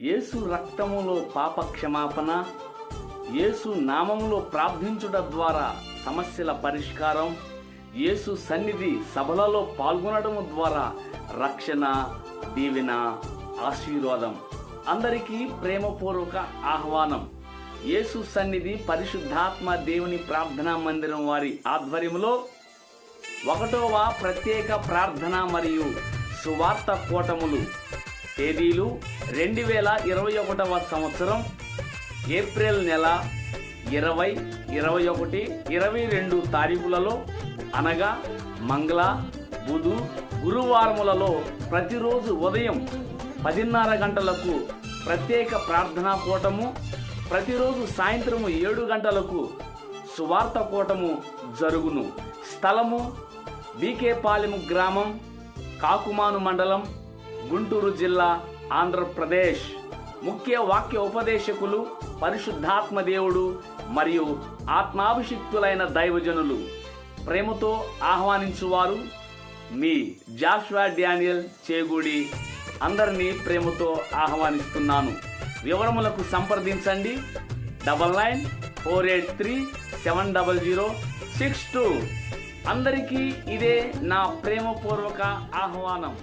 యేసు రక్తములో పాప క్షమాపణ, యేసు నామములో ప్రార్థించుట ద్వారా సమస్యల పరిష్కారం, యేసు సన్నిధి సభలలో పాల్గొనడం ద్వారా రక్షణ, దీవెన, ఆశీర్వాదం. అందరికీ ప్రేమపూర్వక ఆహ్వానం. యేసు సన్నిధి పరిశుద్ధాత్మ దేవుని ప్రార్థనా మందిరం వారి ఆధ్వర్యంలో 1వ ప్రత్యేక ప్రార్థన మరియు సువార్త కూటములు. తేదీలు 2021 సంవత్సరం ఏప్రిల్ నెల 20, 21, 22 తారీఖులలో అనగా మంగళ, బుధ, గురువారములలో ప్రతిరోజు ఉదయం 10:30 గంటలకు ప్రత్యేక ప్రార్థనా కూటము, ప్రతిరోజు సాయంత్రం 7 గంటలకు సువార్త కూటము జరుగును. స్థలము బీకేపాలెము గ్రామం, కాకుమాను మండలం, గుంటూరు జిల్లా, ఆంధ్రప్రదేశ్. ముఖ్య వాక్య ఉపదేశకులు పరిశుద్ధాత్మ దేవుడు మరియు ఆత్మాభిషిక్తులైన దైవజనులు. ప్రేమతో ఆహ్వానించువారు మీ జాషువా డానియల్ చేగూడి. అందరినీ ప్రేమతో ఆహ్వానిస్తున్నాను. వివరములకు సంప్రదించండి 9948370062. అందరికీ ఇదే నా ప్రేమపూర్వక ఆహ్వానం.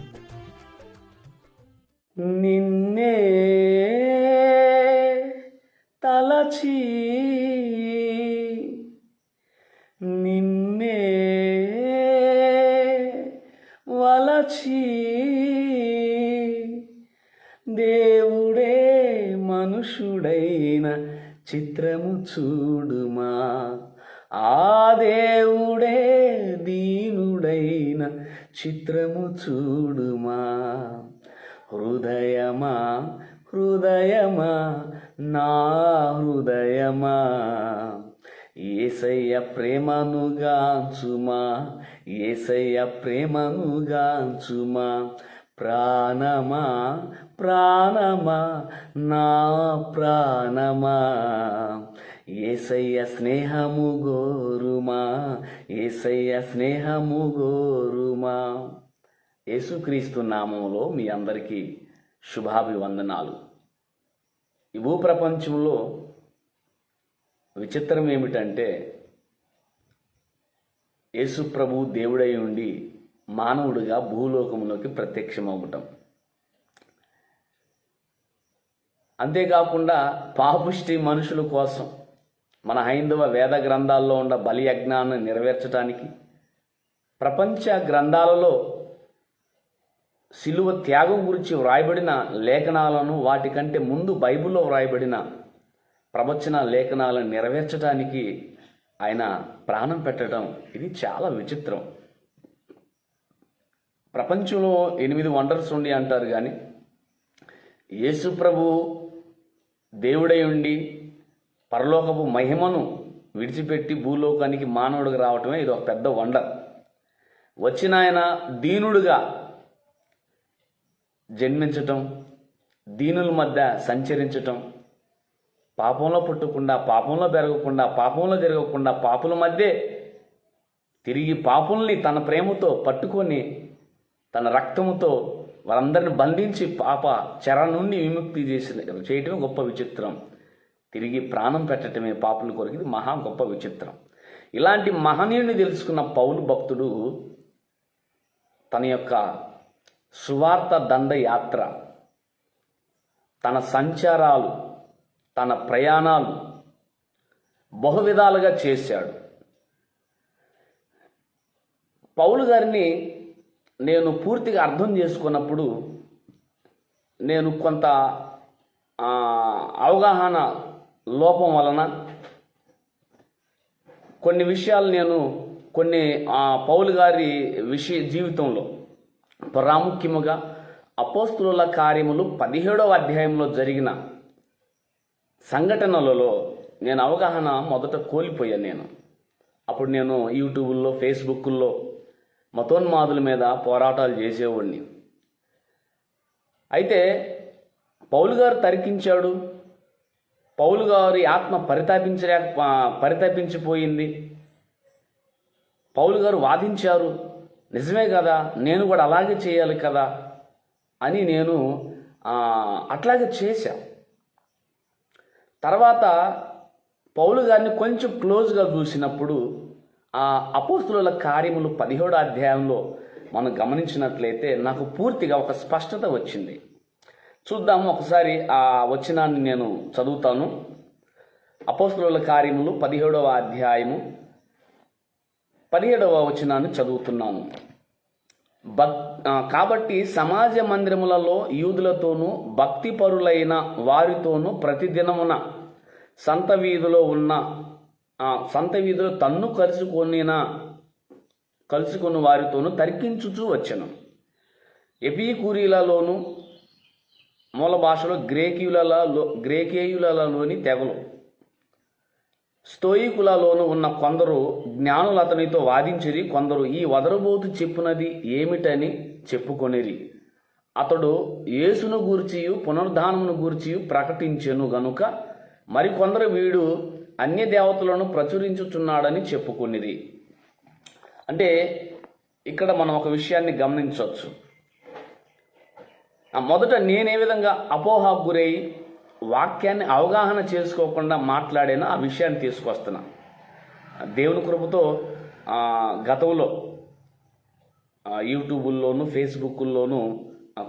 నిన్నే తలచి, నిన్నే వలచి, దేవుడే మనుషుడైన చిత్రము చూడుమా, ఆ దేవుడే దీనుడైన చిత్రము చూడుమా. హృదయమా హృదయమా నా హృదయమా, యేసయ్య ప్రేమను గాంచుమా, యేసయ్య ప్రేమను గాంచుమా. ప్రాణమా ప్రాణమా నా ప్రాణమా, యేసయ్య స్నేహము గోరుమా, యేసయ్య స్నేహము గోరుమా. యేసుక్రీస్తు నామములో మీ అందరికీ శుభాభివందనాలు. ఈ భూప్రపంచంలో విచిత్రం ఏమిటంటే, యేసు ప్రభు దేవుడై ఉండి మానవుడిగా భూలోకములోకి ప్రత్యక్షమవటం. అంతేకాకుండా పాపిష్టి మనుషుల కోసం మన హైందవ వేద గ్రంథాల్లో ఉన్న బలి యజ్ఞాన్ని నెరవేర్చడానికి, ప్రపంచ గ్రంథాలలో సిలువ త్యాగం గురించి వ్రాయబడిన లేఖనాలను, వాటికంటే ముందు బైబిల్లో వ్రాయబడిన ప్రవచన లేఖనాలను నెరవేర్చడానికి ఆయన ప్రాణం పెట్టడం, ఇది చాలా విచిత్రం. ప్రపంచంలో 8 వండర్స్ ఉండి అంటారు, కానీ యేసు ప్రభు దేవుడై ఉండి పరలోకపు మహిమను విడిచిపెట్టి భూలోకానికి మానవుడిగా రావటమే ఇది ఒక పెద్ద వండర్. వచ్చిన ఆయన దీనుడుగా జన్మించటం, దీనుల మధ్య సంచరించటం, పాపంలో పుట్టకుండా, పాపంలో పెరగకుండా, పాపంలో జరగకుండా, పాపుల మధ్య తిరిగి పాపుల్ని తన ప్రేమతో పట్టుకొని తన రక్తముతో వారందరిని బంధించి పాప చెర నుండి విముక్తి చేయటమే గొప్ప విచిత్రం. తిరిగి ప్రాణం పెట్టడమే పాపుల కొరకు, ఇది మహా గొప్ప విచిత్రం. ఇలాంటి మహనీయుని తెలుసుకున్న పౌలు భక్తుడు తన యొక్క సువార్త దండయాత్ర, తన సంచారాలు, తన ప్రయాణాలు బహువిధాలుగా చేశాడు. పౌలు గారిని నేను పూర్తిగా అర్థం చేసుకున్నప్పుడు, నేను కొంత అవగాహన లోపం వలన కొన్ని విషయాలు కొన్ని పౌలు గారి జీవితంలో ప్రాముఖ్యముగా అపోస్తుల కార్యములు 17వ అధ్యాయంలో జరిగిన సంఘటనలలో నేను అవగాహన మొదట కోల్పోయాను. అప్పుడు నేను యూట్యూబ్లో, ఫేస్బుక్లో మతోన్మాదుల మీద పోరాటాలు చేసేవాడిని. అయితే పౌలు గారు తర్కించాడు, పౌలు గారి ఆత్మ పరితాపించిపోయింది, పౌలు గారు వాదించారు, నిజమే కదా, నేను కూడా అలాగే చేయాలి కదా అని నేను అట్లాగే చేశా. తర్వాత పౌలు గారిని కొంచెం క్లోజ్గా చూసినప్పుడు ఆ అపోస్తుల కార్యములు 17వ అధ్యాయంలో మనం గమనించినట్లయితే నాకు పూర్తిగా ఒక స్పష్టత వచ్చింది. చూద్దాము ఒకసారి ఆ వచనాన్ని నేను చదువుతాను. అపోస్తుల కార్యములు 17వ అధ్యాయము 17వ వచనాన్ని చదువుతున్నాను. కాబట్టి సమాజ మందిరములలో యూదులతోనూ భక్తిపరులైన వారితోనూ ప్రతిదినమున సంత వీధిలో తన్ను కలుసుకుని వారితోనూ తర్కించుచూ వచ్చెను. ఎపికూరీలలోను మూల భాషలో గ్రేకేయులలోని తెగలు, స్తోయికులలోను ఉన్న కొందరు జ్ఞానులు అతనితో వాదించిరి. కొందరు ఈ వదరబోతు చెప్పునది ఏమిటని చెప్పుకొనిరి. అతడు యేసును గూర్చియు పునరుద్ధానమును గూర్చియు ప్రకటించెను గనుక మరికొందరు వీడు అన్య దేవతలను ప్రచురించుచున్నాడని చెప్పుకొనిరి. అంటే ఇక్కడ మనం ఒక విషయాన్ని గమనించవచ్చు. మొదట నేనే విధంగా అపోహకు గురై వాక్యాన్ని అవగాహన చేసుకోకుండా మాట్లాడాను, ఆ విషయాన్ని తీసుకొస్తున్నా. దేవుని కృపతో గతంలో యూట్యూబుల్లోను ఫేస్బుక్లోను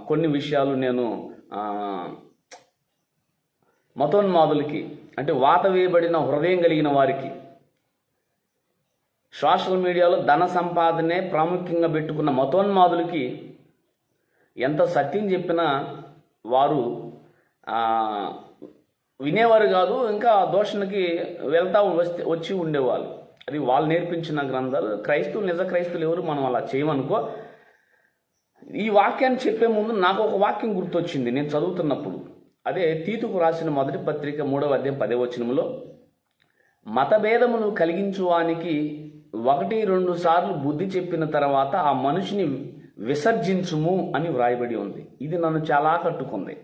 కొన్ని విషయాలు నేను మతోన్మాదులకి, అంటే వాత వేయబడిన హృదయం కలిగిన వారికి, సోషల్ మీడియాలో ధన సంపాదనే ప్రాముఖ్యంగా పెట్టుకున్న మతోన్మాదులకి ఎంత సత్యం చెప్పినా వారు వినేవారు కాదు, ఇంకా దోషణకి వెళ్తా వచ్చి ఉండేవాళ్ళు. అది వాళ్ళు నేర్పించిన గ్రంథాలు. క్రైస్తవులు, నిజ క్రైస్తవులు ఎవరు మనం అలా చేయమనుకో. ఈ వాక్యాన్ని చెప్పే ముందు నాకు ఒక వాక్యం గుర్తొచ్చింది నేను చదువుతున్నప్పుడు. అదే తీతుకు రాసిన మొదటి పత్రిక 3వ అధ్యాయం 10వ వచనంలో, మతభేదమును కలిగించువానికి 1-2 సార్లు బుద్ధి చెప్పిన తర్వాత ఆ మనిషిని విసర్జించుము అని వ్రాయబడి ఉంది. ఇది నన్ను చాలా ఆకట్టుకుంది.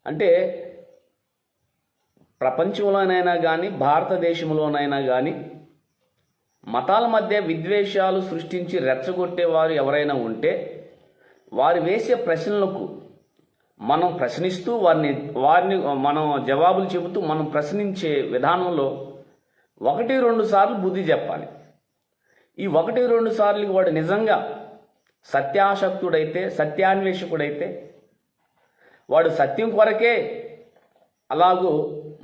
అంటే ప్రపంచంలోనైనా కానీ భారతదేశంలోనైనా కానీ మతాల మధ్య విద్వేషాలు సృష్టించి రెచ్చగొట్టేవారు ఎవరైనా ఉంటే వారు వేసే ప్రశ్నలకు మనం ప్రశ్నిస్తూ వారిని మనం జవాబులు చెబుతూ మనం ప్రశ్నించే విధానంలో 1-2 సార్లు బుద్ధి చెప్పాలి. ఈ 1-2 సార్లు వాడు నిజంగా సత్యాసక్తుడైతే, సత్యాన్వేషకుడైతే, వాడు సత్యం కొరకే అలాగూ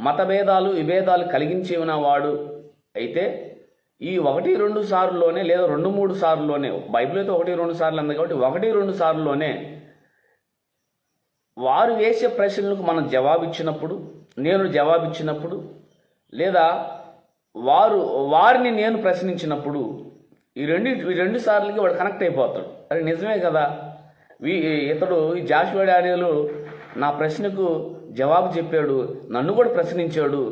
మతభేదాలు విభేదాలు కలిగించేవిన వాడు అయితే ఈ 1-2 సార్లులోనే, లేదా 2-3 సార్లులోనే, బైబిల్ అయితే 1-2 సార్లు అంది కాబట్టి 1-2 సార్లులోనే వారు వేసే ప్రశ్నలకు మనం జవాబిచ్చినప్పుడు, నేను జవాబిచ్చినప్పుడు, లేదా వారిని నేను ప్రశ్నించినప్పుడు ఈ రెండు సార్లకి వాడు కనెక్ట్ అయిపోతాడు. అది నిజమే కదా, ఇతడు ఈ జాషువా డానియేలు నా ప్రశ్నకు జవాబు చెప్పాడు, నన్ను కూడా ప్రశ్నించాడు,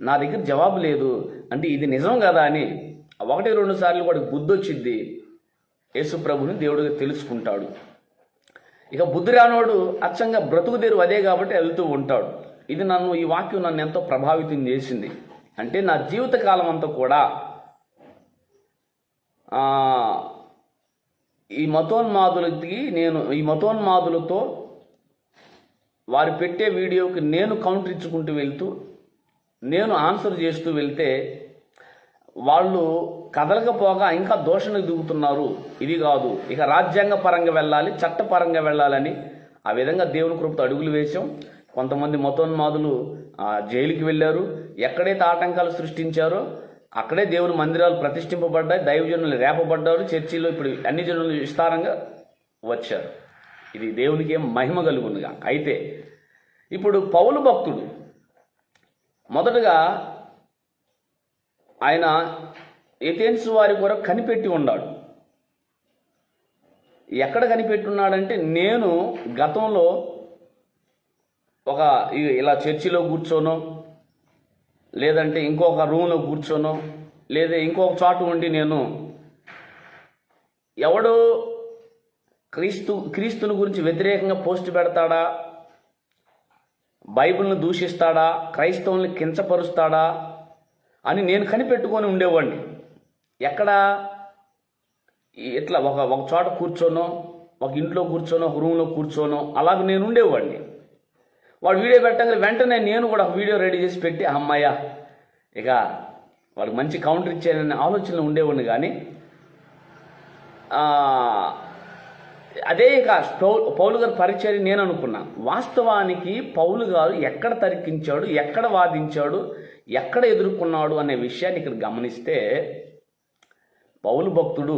నా దగ్గర జవాబు లేదు అంటే ఇది నిజం కదా అని 1-2 సార్లు వాడికి బుద్ధి వచ్చింది. యేసు ప్రభుని దేవుడిగా తెలుసుకుంటాడు. ఇక బుద్ధి రానోడు అచ్చంగా బ్రతుకుదేరు అదే కాబట్టి వెళ్తూ ఉంటాడు. ఈ వాక్యం నన్ను ఎంతో ప్రభావితం చేసింది. అంటే నా జీవితకాలం అంతా కూడా ఈ మతోన్మాదులతో వారు పెట్టే వీడియోకి నేను కౌంటర్ ఇచ్చుకుంటూ వెళ్తూ, నేను ఆన్సర్ చేస్తూ వెళ్తే వాళ్ళు కదలకపోగా ఇంకా దోషణకు దిగుతున్నారు. ఇది కాదు, ఇక రాజ్యాంగ పరంగా వెళ్ళాలి, చట్టపరంగా వెళ్ళాలని ఆ విధంగా దేవుని కృపతో అడుగులు వేశాం. కొంతమంది మతోన్మాదులు జైలుకి వెళ్ళారు. ఎక్కడైతే ఆటంకాలు సృష్టించారో అక్కడే దేవుని మందిరాలు ప్రతిష్ఠింపబడ్డాయి, దైవజనులు రేపబడ్డారు, చర్చిలో ఇప్పుడు అన్ని జనులు విస్తారంగా వచ్చారు. ఇది దేవునికి ఏం మహిమ కలుగునుగా. అయితే ఇప్పుడు పౌలు భక్తుడు మొదటగా ఆయన ఎథెన్స్ వారి కొరకు కనిపెట్టి ఉన్నాడు. ఎక్కడ కనిపెట్టి ఉన్నాడంటే, నేను గతంలో ఇలా చర్చిలో కూర్చోనో, లేదంటే ఇంకొక రూమ్లో కూర్చోనో, లేదా ఇంకొక చోటు ఉండి నేను ఎవడో క్రీస్తుని గురించి వ్యతిరేకంగా పోస్ట్ పెడతాడా, బైబిల్ను దూషిస్తాడా, క్రైస్తవుల్ని కించపరుస్తాడా అని నేను కనిపెట్టుకొని ఉండేవాడిని. ఎక్కడ ఇట్లా ఒక చోట కూర్చోనో, ఒక ఇంట్లో కూర్చోనో ఒక రూమ్లో కూర్చోనో అలాగ నేను ఉండేవాడిని. వాడు వీడియో పెట్టగానే వెంటనే నేను కూడా ఒక వీడియో రెడీ చేసి పెట్టి అమ్మాయ్య ఇక వాడికి మంచి కౌంటర్ ఇచ్చాననే ఆలోచనలో ఉండేవాడిని. కానీ అదే ఇక పౌలు గారు పరిచర్య నేను అనుకున్నా. వాస్తవానికి పౌలు గారు ఎక్కడ తర్కించాడు, ఎక్కడ వాదించాడు, ఎక్కడ ఎదుర్కొన్నాడు అనే విషయాన్ని ఇక్కడ గమనిస్తే, పౌలు భక్తుడు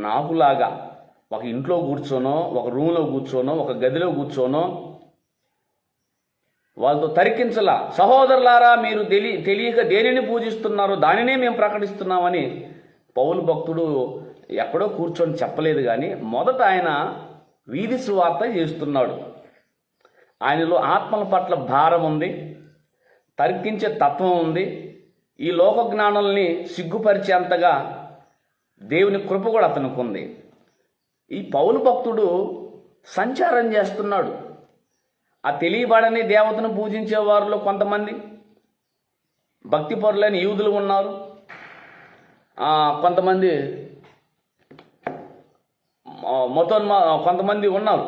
నాకులాగా ఒక ఇంట్లో కూర్చోనో ఒక రూమ్లో కూర్చోనో ఒక గదిలో కూర్చోనో వాళ్ళతో తరికించలా. సహోదరులారా, మీరు తెలియక దేనిని పూజిస్తున్నారో దానినే మేము ప్రకటిస్తున్నామని పౌలు భక్తుడు ఎక్కడో కూర్చొని చెప్పలేదు. కానీ మొదట ఆయన వీధి సువార్త చేస్తున్నాడు. ఆయనలో ఆత్మల పట్ల భారం ఉంది, తర్కించే తత్వం ఉంది. ఈ లోక జ్ఞానాలని సిగ్గుపరిచేంతగా దేవుని కృప కూడా అతనికి ఉంది. ఈ పౌలు భక్తుడు సంచారం చేస్తున్నాడు. ఆ తెలియబడని దేవతను పూజించే వారిలో కొంతమంది భక్తిపరులైన యూదులు ఉన్నారు, కొంతమంది కొంతమంది ఉన్నారు.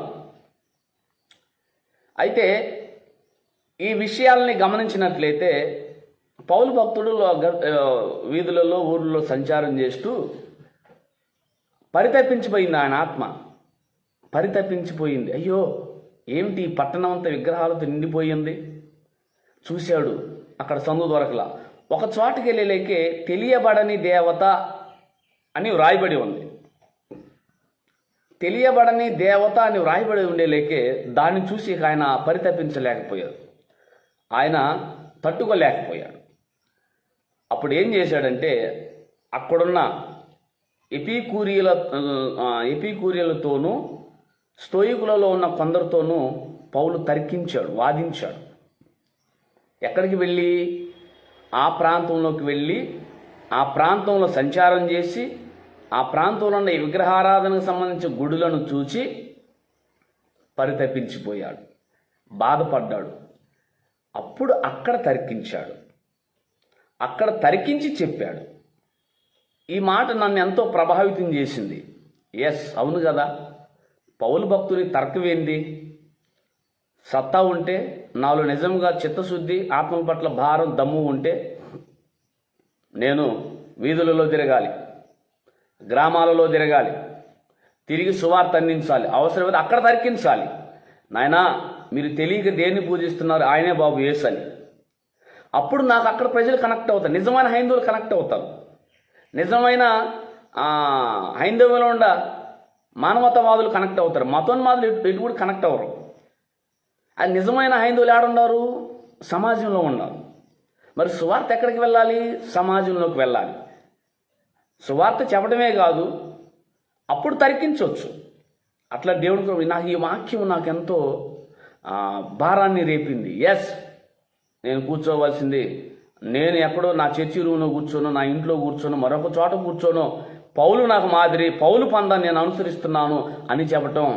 అయితే ఈ విషయాలని గమనించినట్లయితే పౌలు భక్తుడు వీధులలో ఊర్లలో సంచారం చేస్తూ పరితపించిపోయింది. ఆయన ఆత్మ పరితపించిపోయింది. అయ్యో ఏమిటి ఈ పట్టణం అంతా విగ్రహాలతో నిండిపోయింది. చూశాడు, అక్కడ సందు దొరకలా. ఒక చోటుకి వెళ్ళలేకే తెలియబడని దేవత అని వ్రాయబడి ఉంది. తెలియబడని దేవత అని వ్రాయబడి ఉండేలేకే దాన్ని చూసి ఆయన పరితపించలేకపోయాడు, ఆయన తట్టుకోలేకపోయాడు. అప్పుడు ఏం చేశాడంటే అక్కడున్న ఎపికూరియలతోనూ స్తోయికులలో ఉన్న కొందరితోనూ పౌలు తర్కించాడు, వాదించాడు. ఎక్కడికి వెళ్ళి ఆ ప్రాంతంలోకి వెళ్ళి ఆ ప్రాంతంలో సంచారం చేసి ఆ ప్రాంతంలో ఉన్న విగ్రహారాధనకు సంబంధించిన గుడులను చూచి పరితపించిపోయాడు, బాధపడ్డాడు. అప్పుడు అక్కడ తర్కించాడు, అక్కడ తర్కించి చెప్పాడు. ఈ మాట నన్ను ఎంతో ప్రభావితం చేసింది. ఎస్, అవును కదా, పౌలు భక్తుని తర్కం ఏంది? సత్తా ఉంటే, నాలో నిజంగా చిత్తశుద్ధి, ఆత్మ పట్ల భారం, దమ్ము ఉంటే నేను వీధులలో తిరగాలి, గ్రామాలలో తిరగాలి, తిరిగి సువార్త అందించాలి, అవసరమైతే అక్కడ తర్కించాలి. నాయనా, మీరు తెలియక దేన్ని పూజిస్తున్నారు, ఆయనే బాబు యేసు అని. అప్పుడు నాకు అక్కడ ప్రజలు కనెక్ట్ అవుతారు, నిజమైన హైందవులు కనెక్ట్ అవుతారు. నిజమైన హైందవులో ఉండ మానవతావాదులు కనెక్ట్ అవుతారు, మతోన్మాదులు ఎటు కూడా కనెక్ట్ అవ్వరు. అది నిజమైన హైందవులు ఏడున్నారు? సమాజంలో ఉన్నారు. మరి సువార్త ఎక్కడికి వెళ్ళాలి? సమాజంలోకి వెళ్ళాలి. సువార్త చెప్పడమే కాదు, అప్పుడు తర్కించవచ్చు. అట్లా దేవుడు నాకు ఈ వాక్యం నాకెంతో భారాన్ని రేపింది. ఎస్, నేను కూర్చోవలసింది, నేను ఎక్కడో నా చర్చి రూమ్లో కూర్చోనో, నా ఇంట్లో కూర్చోనో, మరొక చోట కూర్చోనో, పౌలు నాకు మాదిరి, పౌలు పందాన్ని నేను అనుసరిస్తున్నాను అని చెప్పటం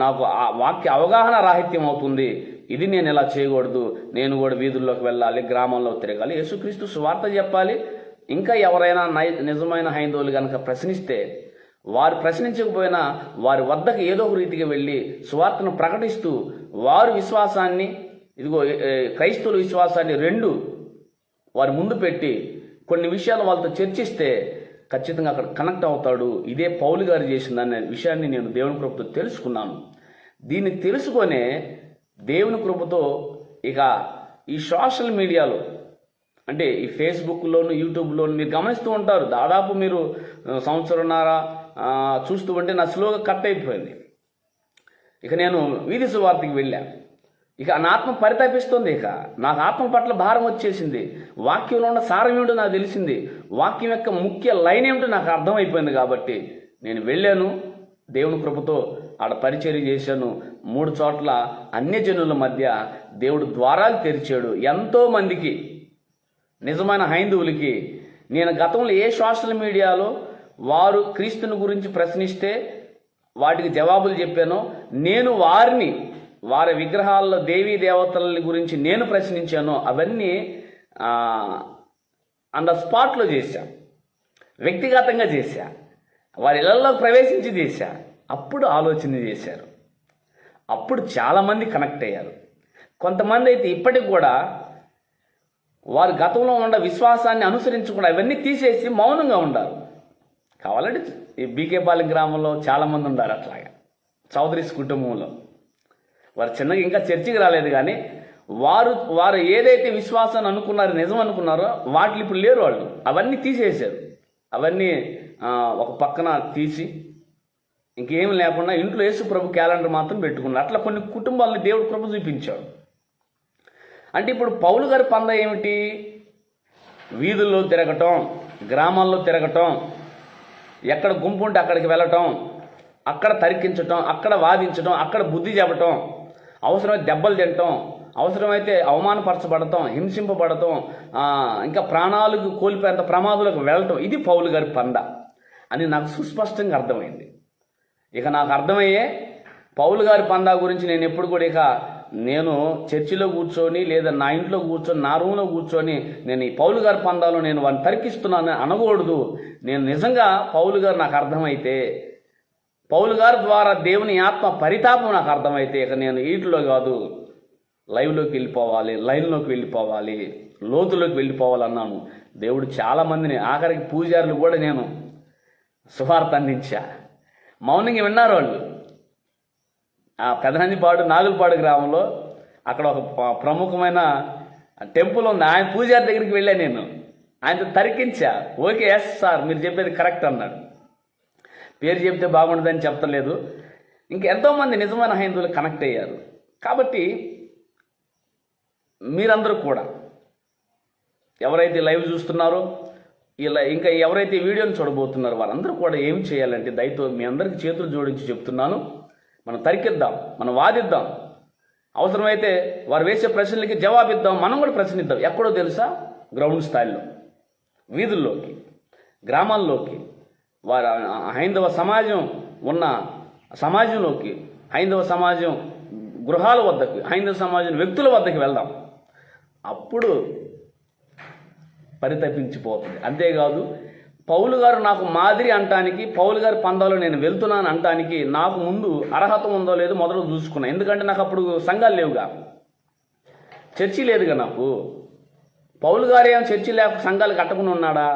నాకు ఆ వాక్య అవగాహన రాహిత్యం అవుతుంది. ఇది నేను ఇలా చేయకూడదు, నేను కూడా వీధుల్లోకి వెళ్ళాలి, గ్రామంలో తిరగాలి, యేసుక్రీస్తు సువార్త చెప్పాలి. ఇంకా ఎవరైనా నిజమైన హైందవులు కనుక ప్రశ్నిస్తే, వారు ప్రశ్నించకపోయినా వారి వద్దకు ఏదో ఒక రీతిగా వెళ్ళి సువార్తను ప్రకటిస్తూ వారి విశ్వాసాన్ని, ఇదిగో క్రైస్తవుల విశ్వాసాన్ని రెండు వారి ముందు పెట్టి కొన్ని విషయాలు వాళ్ళతో చర్చిస్తే ఖచ్చితంగా అక్కడ కనెక్ట్ అవుతాడు. ఇదే పౌలు గారు చేసిందనే విషయాన్ని నేను దేవుని కృపతో తెలుసుకున్నాను. దీన్ని తెలుసుకొనే దేవుని కృపతో ఇక ఈ సోషల్ మీడియాలో, అంటే ఈ ఫేస్బుక్లోను యూట్యూబ్లోను మీరు గమనిస్తూ ఉంటారు. దాదాపు మీరు సంవత్సరంన్నర చూస్తూ ఉంటే నా స్లోగా కట్ అయిపోయింది. ఇక నేను వీధి సువార్తకి వెళ్ళాను. ఇక నా ఆత్మ పరితపిస్తుంది. ఇక నాకు ఆత్మ పట్ల భారం వచ్చేసింది. వాక్యంలో ఉన్న సారం ఏమిటో నాకు తెలిసింది. వాక్యం యొక్క ముఖ్య లైన్ ఏమిటో నాకు అర్థమైపోయింది. కాబట్టి నేను వెళ్ళాను, దేవుని కృపతో ఆడ పరిచర్య చేశాను. 3 చోట్ల అన్యజనుల మధ్య దేవుడు ద్వారాలు తెరిచాడు. ఎంతో మందికి, నిజమైన హైందవులకి, నేను గతంలో ఏ సోషల్ మీడియాలో వారు క్రీస్తుని గురించి ప్రశ్నిస్తే వాటికి జవాబులు చెప్పానో, నేను వారి విగ్రహాల్లో దేవీ దేవతల గురించి నేను ప్రశ్నించానో అవన్నీ ఆన్ ద స్పాట్లో చేశా, వ్యక్తిగతంగా చేశా, వారి ఇళ్లలోకి ప్రవేశించి చేశా. అప్పుడు ఆలోచన చేశారు, అప్పుడు చాలామంది కనెక్ట్ అయ్యారు. కొంతమంది అయితే ఇప్పటికి కూడా వారు గతంలో ఉన్న విశ్వాసాన్ని అనుసరించకుండా ఇవన్నీ తీసేసి మౌనంగా ఉండారు. కావాలంటే ఈ బీకేపాలెం గ్రామంలో చాలామంది ఉన్నారు అట్లాగా, చౌదరీస్ కుటుంబంలో. వారు చిన్నగా ఇంకా చర్చికి రాలేదు, కానీ వారు ఏదైతే విశ్వాసాన్ని అనుకున్నారో, నిజం అనుకున్నారో వాటిని ఇప్పుడు లేరు. వాళ్ళు అవన్నీ తీసేశారు. అవన్నీ ఒక పక్కన తీసి ఇంకేం లేకుండా ఇంట్లో యేసు ప్రభు క్యాలెండర్ మాత్రం పెట్టుకున్నారు. అట్లా కొన్ని కుటుంబాలని దేవుడు కృప చూపించాడు. అంటే ఇప్పుడు పౌలు గారి పంద ఏమిటి? వీధుల్లో తిరగటం, గ్రామాల్లో తిరగటం, ఎక్కడ గుంపు ఉంటే అక్కడికి వెళ్ళటం, అక్కడ తరికించటం, అక్కడ వాదించటం, అక్కడ బుద్ధి చెప్పటం, అవసరమైతే దెబ్బలు తినటం, అవసరమైతే అవమానపరచబడటం, హింసింపబడటం, ఇంకా ప్రాణాలకు కోల్పోయేంత ప్రమాదాలకు వెళ్ళటం, ఇది పౌలు గారి పంద అని నాకు సుస్పష్టంగా అర్థమైంది. ఇక నాకు అర్థమయ్యే పౌలు గారి పందా గురించి నేను ఎప్పుడు కూడా నేను చర్చిలో కూర్చొని లేదా నా ఇంట్లో కూర్చొని నా రూమ్లో కూర్చొని నేను ఈ పౌలు గారి పందాలో నేను వాడిని తర్కిస్తున్నాను అనకూడదు. నేను నిజంగా పౌలు గారు నాకు అర్థమైతే, పౌలు గారి ద్వారా దేవుని ఆత్మ పరితాపం నాకు అర్థమైతే ఇక నేను వీటిలో కాదు, లైవ్లోకి వెళ్ళిపోవాలి, లైన్లోకి వెళ్ళిపోవాలి, లోతులోకి వెళ్ళిపోవాలన్నాను. దేవుడు చాలామందిని, ఆఖరికి పూజారులు కూడా నేను సువార్త అందించా. మౌనంగా విన్నారు వాళ్ళు. ఆ పెదనందిపాడు నాగులపాడు గ్రామంలో అక్కడ ఒక ప్రముఖమైన టెంపుల్ ఉంది. ఆయన పూజారి దగ్గరికి వెళ్ళా, నేను ఆయనతో తరికించా. ఓకే, ఎస్ సార్, మీరు చెప్పేది కరెక్ట్ అన్నాడు. పేరు చెప్తే బాగుండదని చెప్తలేదు. ఇంకెంతోమంది నిజమైన హైందువులు కనెక్ట్ అయ్యారు. కాబట్టి మీరందరూ కూడా ఎవరైతే లైవ్ చూస్తున్నారో, ఇలా ఇంకా ఎవరైతే వీడియోని చూడబోతున్నారో వారందరూ కూడా ఏం చేయాలంటే, దయతో మీ అందరికీ చేతులు జోడించి చెప్తున్నాను, మనం తరికిద్దాం, మనం వాదిద్దాం. అవసరమైతే వారు వేసే ప్రశ్నలకి జవాబిద్దాం. మనం కూడా ప్రశ్నిద్దాం. ఎక్కడో తెలుసా? గ్రౌండ్ స్థాయిలో, వీధుల్లోకి, గ్రామాల్లోకి, వారు హైందవ సమాజం ఉన్న సమాజంలోకి, హైందవ సమాజం గృహాల వద్దకు, హైందవ సమాజం వ్యక్తుల వద్దకు వెళ్దాం. అప్పుడు పరితపించిపోతుంది. అంతేకాదు, పౌలు గారు నాకు మాదిరి అంటానికి, పౌలు గారి పందాలో నేను వెళ్తున్నాను అంటానికి నాకు ముందు అర్హత ఉందో లేదో మొదలు చూసుకున్నా. ఎందుకంటే నాకు అప్పుడు సంఘాలు లేవుగా, చర్చి లేదుగా నాకు. పౌలు గారు ఏమైనా చర్చి లేక సంఘాలు కట్టకుండా ఉన్నాడా?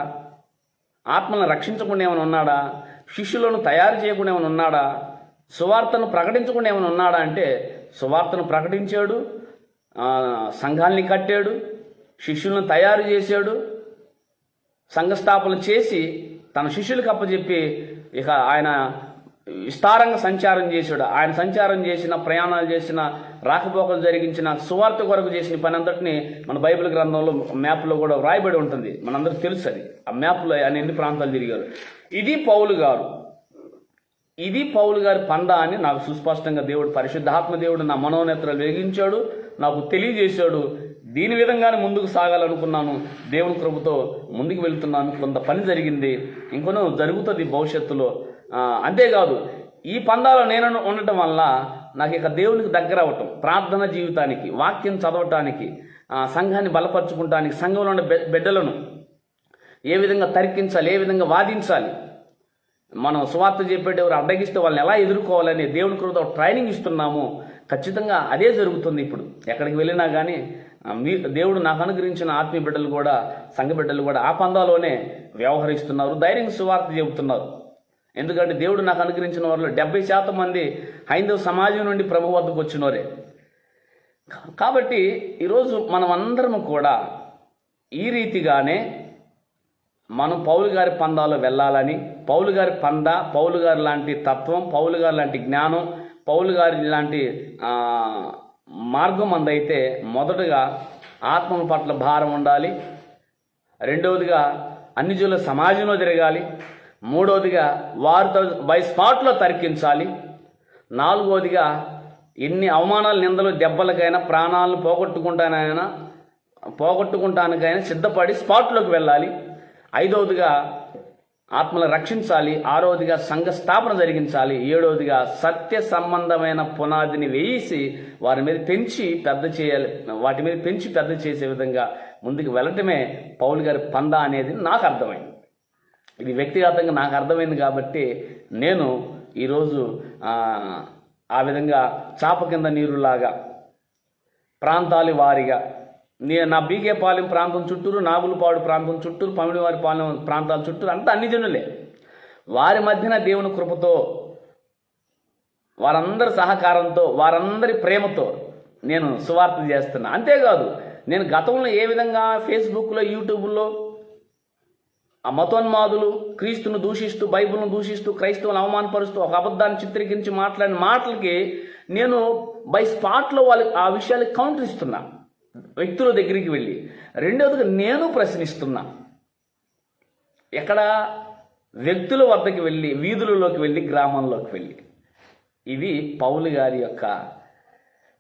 ఆత్మలను రక్షించకుండా ఏమైనా ఉన్నాడా? శిష్యులను తయారు చేయకుండా ఏమైనా ఉన్నాడా? సువార్తను ప్రకటించకుండా ఏమైనా ఉన్నాడా? అంటే సువార్తను ప్రకటించాడు, సంఘాల్ని కట్టాడు, శిష్యులను తయారు చేశాడు, సంఘస్థాపన చేసి తన శిష్యులకు అప్పచెప్పి ఇక ఆయన విస్తారంగా సంచారం చేశాడు. ఆయన సంచారం చేసిన, ప్రయాణాలు చేసిన, రాకపోకలు జరిగించిన, సువార్త కొరకు చేసిన పని అంతటిని మన బైబిల్ గ్రంథంలో మ్యాప్లో కూడా వ్రాయబడి ఉంటుంది. మనందరికీ తెలుసు అది. ఆ మ్యాప్లో ఆయన ఎన్ని ప్రాంతాలు తిరిగారు. ఇది పౌలు గారు, ఇది పౌలు గారి పందా అని నాకు సుస్పష్టంగా దేవుడు, పరిశుద్ధాత్మ దేవుడు నా మనోనేత్రాలు వెలిగించాడు, నాకు తెలియజేశాడు. దీని విధంగానే ముందుకు సాగాలనుకున్నాను. దేవుని కృపతో ముందుకు వెళ్తున్నాను. కొంత పని జరిగింది, ఇంకొనో జరుగుతుంది భవిష్యత్తులో. అంతేకాదు, ఈ పందాలో నేను ఉండటం వల్ల నాకు ఇక దేవునికి దగ్గర అవ్వటం, ప్రార్థన జీవితానికి, వాక్యం చదవటానికి, సంఘాన్ని బలపరుచుకుంటానికి, సంఘంలో ఉన్న బిడ్డలను ఏ విధంగా తరికించాలి, ఏ విధంగా వాదించాలి, మనం సువార్త చెప్పేటప్పుడు అడ్డగిస్తే వాళ్ళని ఎలా ఎదుర్కోవాలని దేవుని కృపతో ట్రైనింగ్ ఇస్తున్నాము. ఖచ్చితంగా అదే జరుగుతుంది. ఇప్పుడు ఎక్కడికి వెళ్ళినా కానీ దేవుడు నాకు అనుగ్రహించిన ఆత్మీయ బిడ్డలు కూడా, సంఘ బిడ్డలు కూడా ఆ పందాలోనే వ్యవహరిస్తున్నారు, ధైర్యంగా సువార్త చెబుతున్నారు. ఎందుకంటే దేవుడు నాకు అనుగ్రహించిన వారిలో 70% మంది హైందవ సమాజం నుండి ప్రభు వద్దకు వచ్చినోరే. కాబట్టి ఈరోజు మనం అందరం కూడా ఈ రీతిగానే మనం పౌలు గారి పందాలో వెళ్ళాలని, పౌలు గారి పంద, పౌలు గారి లాంటి తత్వం, పౌలు గారి లాంటి జ్ఞానం, పౌలు గారి లాంటి మార్గం అందైతే మొదటగా ఆత్మ పట్ల భారం ఉండాలి, రెండవదిగా అన్ని జనుల సమాజంలో తిరగాలి, మూడవదిగా వారితో బై స్పాట్లో తరికించాలి, నాలుగవదిగా ఎన్ని అవమానాలు, నిందలు, దెబ్బలకైనా, ప్రాణాలను పోగొట్టుకుంటానికైనా సిద్ధపడి స్పాట్లోకి వెళ్ళాలి, ఐదవదిగా ఆత్మలను రక్షించాలి, ఆరవదిగా సంఘ స్థాపన జరిగించాలి, ఏడవదిగా సత్య సంబంధమైన పునాదిని వేసి వాటి మీద పెంచి పెద్ద చేసే విధంగా ముందుకు వెళ్ళటమే పౌలు గారి పందా అనేది నాకు అర్థమైంది. ఇది వ్యక్తిగతంగా నాకు అర్థమైంది కాబట్టి నేను ఈరోజు ఆ విధంగా చాప కింద నీరులాగా ప్రాంతాల వారిగా నా బీకేపాలెం ప్రాంతం చుట్టూరు, నాగులపాడు ప్రాంతం చుట్టూరు, పమిడివారి పాలెం ప్రాంతాల చుట్టూరు అంతా అన్ని జనులే. వారి మధ్యన దేవుని కృపతో, వారందరి సహకారంతో, వారందరి ప్రేమతో నేను సువార్త చేస్తున్నా. అంతేకాదు, నేను గతంలో ఏ విధంగా ఫేస్బుక్లో, యూట్యూబ్లో ఆ మతోన్మాదులు క్రీస్తును దూషిస్తూ, బైబిల్ను దూషిస్తూ, క్రైస్తవులను అవమానపరుస్తూ, ఒక అబద్ధాన్ని చిత్రీకరించి మాట్లాడిన మాటలకి నేను బై స్పాట్లో వాళ్ళకి ఆ విషయాలకు కౌంటర్ ఇస్తున్నా, వ్యక్తుల దగ్గరికి వెళ్ళి. రెండవదిగా నేను ప్రశ్నిస్తున్నా. ఎక్కడ? వ్యక్తుల వద్దకు వెళ్ళి, వీధులలోకి వెళ్ళి, గ్రామంలోకి వెళ్ళి. ఇది పౌలు గారి యొక్క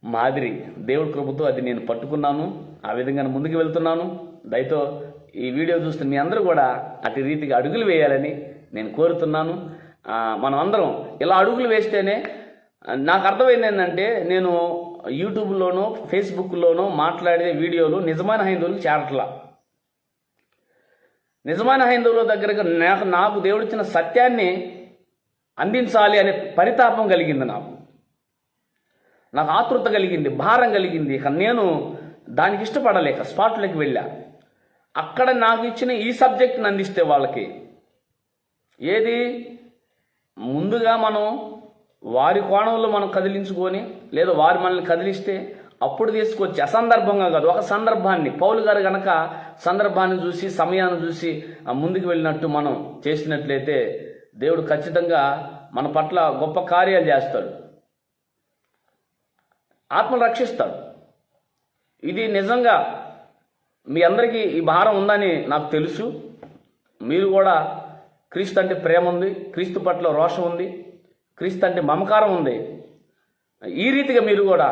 మాదిరి. దేవుడి కృపతో అది నేను పట్టుకున్నాను. ఆ విధంగా ముందుకు వెళ్తున్నాను. దయతో ఈ వీడియో చూస్తున్న మీ అందరూ కూడా అటు రీతిగా అడుగులు వేయాలని నేను కోరుతున్నాను. మనం అందరం ఇలా అడుగులు వేస్తేనే, నాకు అర్థమైంది ఏంటంటే, నేను యూట్యూబ్లోనో ఫేస్బుక్లోనో మాట్లాడే వీడియోలు నిజమైన హైందవులకు చేరట్లా. నిజమైన హైందవుల దగ్గరగా నాకు దేవుడిచ్చిన సత్యాన్ని అందించాలి అనే పరితాపం కలిగింది. నాకు ఆతృత కలిగింది, భారం కలిగింది. ఇక నేను దానికి ఇష్టపడలేక స్పాట్లోకి వెళ్ళా. అక్కడ నాకు ఇచ్చిన ఈ సబ్జెక్ట్ని అందిస్తే వాళ్ళకి ఏది ముందుగా మనం వారి కోణంలో మనం కదిలించుకొని, లేదా వారు మనల్ని కదిలిస్తే అప్పుడు తీసుకొచ్చి, అసందర్భంగా కాదు, ఒక సందర్భాన్ని, పౌలు గారు గనక సందర్భాన్ని చూసి, సమయాన్ని చూసి ముందుకు వెళ్ళినట్టు మనం చేసినట్లయితే దేవుడు ఖచ్చితంగా మన పట్ల గొప్ప కార్యాలు చేస్తాడు, ఆత్మను రక్షిస్తాడు. ఇది నిజంగా మీ అందరికీ ఈ భారం ఉందని నాకు తెలుసు. మీరు కూడా క్రీస్తు అంటే ప్రేమ ఉంది, క్రీస్తు పట్ల రోషం ఉంది, క్రీస్తు అంటే మమకారం ఉంది. ఈ రీతిగా మీరు కూడా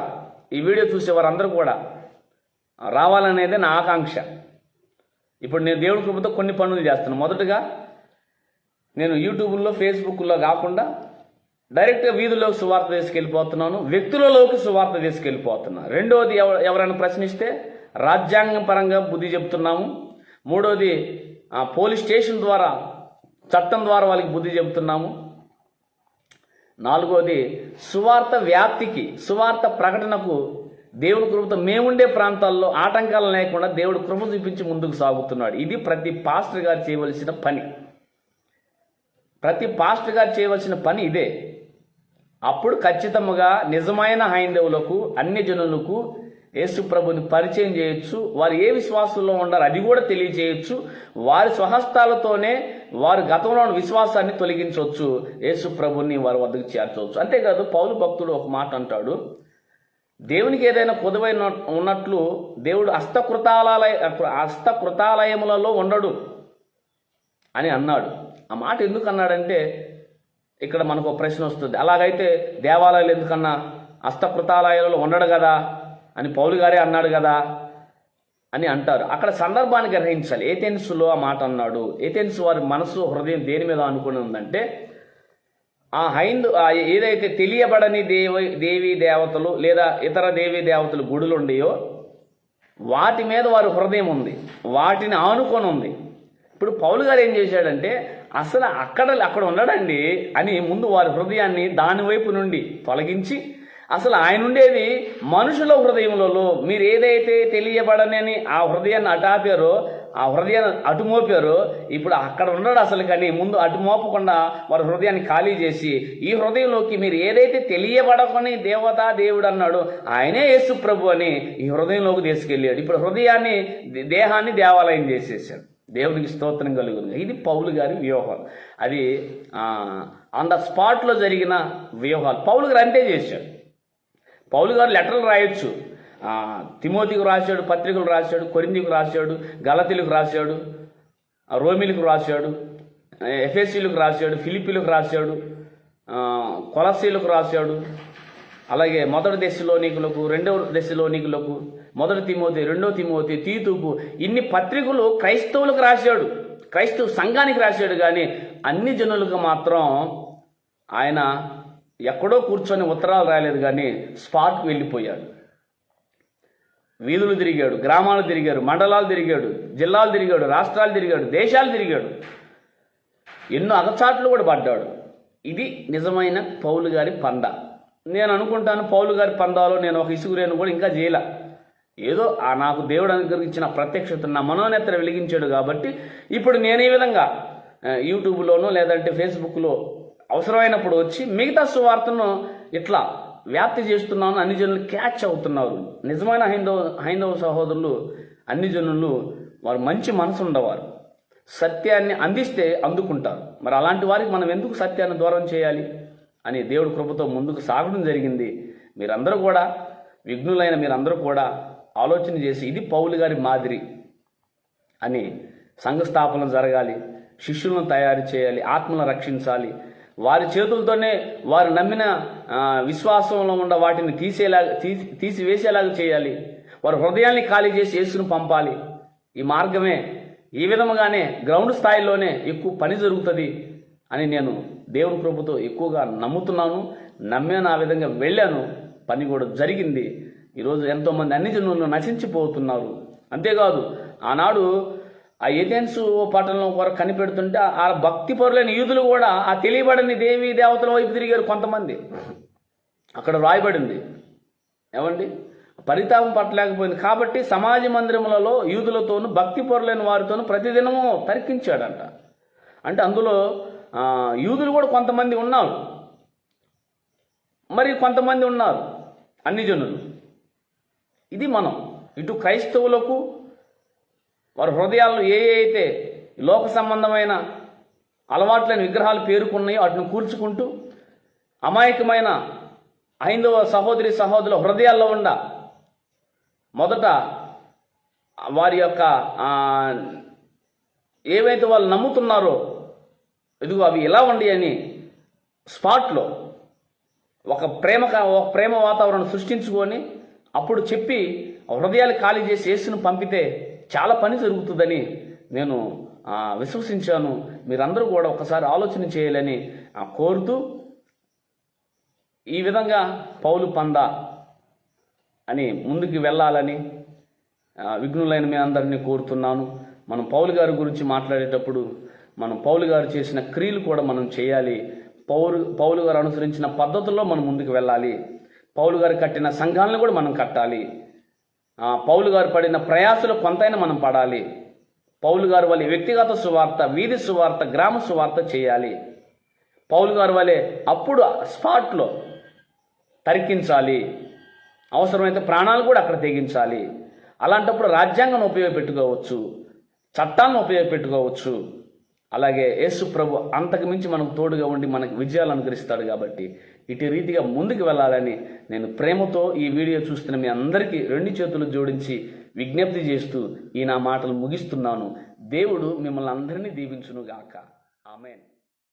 ఈ వీడియో చూసే వారందరూ కూడా రావాలనేదే నా ఆకాంక్ష. ఇప్పుడు నేను దేవుడి కృపతో కొన్ని పనులు చేస్తున్నాను. మొదటగా నేను యూట్యూబ్లో, ఫేస్బుక్లో కాకుండా డైరెక్ట్గా వీధుల్లోకి సువార్త తీసుకెళ్ళిపోతున్నాను, వ్యక్తులలోకి సువార్త తీసుకెళ్ళిపోతున్నాను. రెండోది, ఎవరైనా ప్రశ్నిస్తే రాజ్యాంగం పరంగా బుద్ధి చెప్తున్నాము. మూడోది, పోలీస్ స్టేషన్ ద్వారా, చట్టం ద్వారా వాళ్ళకి బుద్ధి చెబుతున్నాము. నాలుగోది, సువార్త వ్యాప్తికి, సువార్త ప్రకటనకు దేవుని కృపతో మేముండే ప్రాంతాల్లో ఆటంకాలు లేకుండా దేవుడు కృప చూపించి ముందుకు సాగుతున్నాడు. ఇది ప్రతి పాస్టర్ గారు చేయవలసిన పని. ప్రతి పాస్టర్ గారు చేయవలసిన పని ఇదే. అప్పుడు ఖచ్చితంగా నిజమైన హైందవులకు, అన్య జనులకు యేసు ప్రభుని పరిచయం చేయొచ్చు. వారు ఏ విశ్వాసంలో ఉండారు అది కూడా తెలియజేయచ్చు. వారి స్వహస్తాలతోనే వారు గతంలో ఉన్న విశ్వాసాన్ని తొలగించవచ్చు, యేసు ప్రభుని వారి వద్దకు చేర్చవచ్చు. అంతేకాదు, పౌలు భక్తుడు ఒక మాట అంటాడు, దేవునికి ఏదైనా పొదువైన ఉన్నట్లు దేవుడు హస్తకృతాలయములలో ఉండడు అని అన్నాడు. ఆ మాట ఎందుకు అన్నాడంటే, ఇక్కడ మనకు ఒక ప్రశ్న వస్తుంది, అలాగైతే దేవాలయాలు ఎందుకన్నా హస్తకృతాలయాలలో ఉండడు కదా అని పౌలు గారే అన్నాడు కదా అని అంటారు. అక్కడ సందర్భాన్ని గ్రహించాలి. ఏథెన్సులో ఆ మాట అన్నాడు. ఏథెన్స్ వారి మనసు, హృదయం దేని మీద అనుకుని ఉందంటే, ఆ ఏదైతే తెలియబడని దేవీ దేవతలు లేదా ఇతర దేవీ దేవతలు గుడులు ఉండేయో వాటి మీద వారి హృదయం ఉంది, వాటిని ఆనుకొని ఉంది. ఇప్పుడు పౌలు గారు ఏం చేశాడంటే, అసలు అక్కడ ఉండడండి అని ముందు వారి హృదయాన్ని దాని వైపు నుండి తొలగించి, అసలు ఆయన ఉండేది మనుషుల హృదయములలో. మీరు ఏదైతే తెలియబడనని ఆ హృదయాన్ని అటాపారో, ఆ హృదయాన్ని అటుమోపారో, ఇప్పుడు అక్కడ ఉండడు అసలు. కానీ ముందు అటుమోపకుండా వారి హృదయాన్ని ఖాళీ చేసి, ఈ హృదయంలోకి మీరు ఏదైతే తెలియబడకొని దేవుడు అన్నాడో ఆయనే యేసు ప్రభు అని ఈ హృదయంలోకి తీసుకెళ్ళాడు. ఇప్పుడు హృదయాన్ని, దేహాన్ని దేవాలయం చేసేసాడు. దేవునికి స్తోత్రం కలుగుతుంది. ఇది పౌలు గారి వ్యూహాలు. అది ఆన్ ద స్పాట్లో జరిగిన వ్యూహాలు. పౌలు గారు అంతే చేశాడు. పౌలు గారు లెటర్లు రాయొచ్చు. తిమోతికి రాశాడు, పత్రికలు రాశాడు, కొరింథీకు రాశాడు, గలతీలకు రాశాడు, రోమిలకు రాశాడు, ఎఫెసీలకు రాశాడు, ఫిలిప్పీలకు రాశాడు, కొలస్సీలకు రాశాడు, అలాగే మొదటి దశలోనికులకు, రెండవ దశలోనికులకు, మొదటి తిమోతి, రెండో తిమోతి, తీతుకు, ఇన్ని పత్రికలు క్రైస్తవులకు రాశాడు, క్రైస్తవ సంఘానికి రాశాడు. కానీ అన్ని జనులకు మాత్రం ఆయన ఎక్కడో కూర్చొని ఉత్తరాలు రాయలేదు, కానీ స్పాట్కి వెళ్ళిపోయాడు. వీధులు తిరిగాడు, గ్రామాలు తిరిగాడు, మండలాలు తిరిగాడు, జిల్లాలు తిరిగాడు, రాష్ట్రాలు తిరిగాడు, దేశాలు తిరిగాడు, ఎన్నో అగచాట్లు కూడా పడ్డాడు. ఇది నిజమైన పౌలు గారి పంద. నేను అనుకుంటాను పౌలు గారి పందాలో నేను ఒక ఇసుగురేను కూడా ఇంకా చేయలే. ఏదో నాకు దేవుడు అనుగ్రహించిన ప్రత్యక్షత నా మనోనేత్ర వెలిగించాడు కాబట్టి ఇప్పుడు నేను ఈ విధంగా యూట్యూబ్లోనో లేదంటే ఫేస్బుక్లో అవసరమైనప్పుడు వచ్చి మిగతా సువార్తను ఇట్లా వ్యాప్తి చేస్తున్నాను. అన్ని జనులు క్యాచ్ అవుతున్నారు. నిజమైన హైందవ సహోదరులు అన్ని జనులు వారు మంచి మనసు ఉండవారు, సత్యాన్ని అందిస్తే అందుకుంటారు. మరి అలాంటి వారికి మనం ఎందుకు సత్యాన్ని దూరం చేయాలి అని దేవుడి కృపతో ముందుకు సాగడం జరిగింది. మీరందరూ కూడా విఘ్నులైన మీరందరూ కూడా ఆలోచన చేసి ఇది పౌలు గారి మాదిరి అని సంఘ స్థాపన జరగాలి, శిష్యులను తయారు చేయాలి, ఆత్మలను రక్షించాలి, వారి చేతులతోనే వారు నమ్మిన విశ్వాసంలో ఉన్న వాటిని తీసివేసేలాగా చేయాలి, వారి హృదయాన్ని ఖాళీ చేసి యేసును పంపాలి. ఈ మార్గమే, ఈ విధముగానే గ్రౌండ్ స్థాయిలోనే ఎక్కువ పని జరుగుతుంది అని నేను దేవుని కృపతో ఎక్కువగా నమ్ముతున్నాను. నమ్మాను, ఆ విధంగా వెళ్ళాను, పని కూడా జరిగింది. ఈరోజు ఎంతోమంది అన్ని జనులు నశించిపోతున్నారు. అంతేకాదు ఆనాడు ఆ ఏథెన్స్ పట్టణంలో కొరకు కనిపెడుతుంటే ఆ భక్తి పరులైన యూదులు కూడా ఆ తెలియబడని దేవీ దేవతల వైపు తిరిగారు కొంతమంది. అక్కడ రాయబడింది ఏమండి, పరితాపం పట్టలేకపోయింది కాబట్టి సమాజ మందిరములలో యూదులతోనూ భక్తి పరులైన వారితోనూ ప్రతిదినము తర్కించాడంట. అంటే అందులో యూదులు కూడా కొంతమంది ఉన్నారు, మరి కొంతమంది ఉన్నారు అన్ని జనులు. ఇది మనం ఇటు క్రైస్తవులకు వారి హృదయాల్లో ఏ అయితే లోక సంబంధమైన అలవాట్లైన విగ్రహాలు పేరుకున్నాయో వాటిని కూల్చుకుంటూ అమాయకమైన హైందవ సహోదరుల హృదయాల్లో ఉండ మొదట వారి యొక్క ఏవైతే వాళ్ళు నమ్ముతున్నారో ఇదిగో అవి ఎలా ఉండి అని స్పాట్లో ఒక ప్రేమ వాతావరణం సృష్టించుకొని అప్పుడు చెప్పి హృదయాలు ఖాళీ చేసి యేసును పంపితే చాలా పని జరుగుతుందని నేను విశ్వసించాను. మీరందరూ కూడా ఒకసారి ఆలోచన చేయాలని కోరుతూ ఈ విధంగా పౌలు పంద అని ముందుకు వెళ్ళాలని విఘ్నులైన మీ అందరినీ కోరుతున్నాను. మనం పౌలు గారి గురించి మాట్లాడేటప్పుడు మనం పౌలు గారు చేసిన క్రియలు కూడా మనం చేయాలి. పౌలు గారు అనుసరించిన పద్ధతుల్లో మనం ముందుకు వెళ్ళాలి. పౌలు గారు కట్టిన సంఘాలను కూడా మనం కట్టాలి. పౌలు గారు పడిన ప్రయాసలు కొంతైనా మనం పడాలి. పౌలు గారు వలె వ్యక్తిగత సువార్త, వీధి సువార్త, గ్రామ సువార్త చేయాలి. పౌలు గారు వలె అప్పుడు స్పాట్లో తరికించాలి, అవసరమైతే ప్రాణాలు కూడా అక్కడ తెగించాలి. అలాంటప్పుడు రాజ్యాంగం ఉపయోగపెట్టుకోవచ్చు, చట్టాలను ఉపయోగపెట్టుకోవచ్చు. అలాగే యేసు ప్రభు అంతకు మించి మనకు తోడుగా ఉండి మనకు విజయాలు అనుగ్రహిస్తాడు. కాబట్టి ఇటు రీతిగా ముందుకు వెళ్ళాలని నేను ప్రేమతో ఈ వీడియో చూస్తున్న మీ అందరికీ 2 చేతులు జోడించి విజ్ఞప్తి చేస్తూ ఈ నా మాటలు ముగిస్తున్నాను. దేవుడు మిమ్మల్ని అందరినీ దీవించునుగాక. ఆమేన్.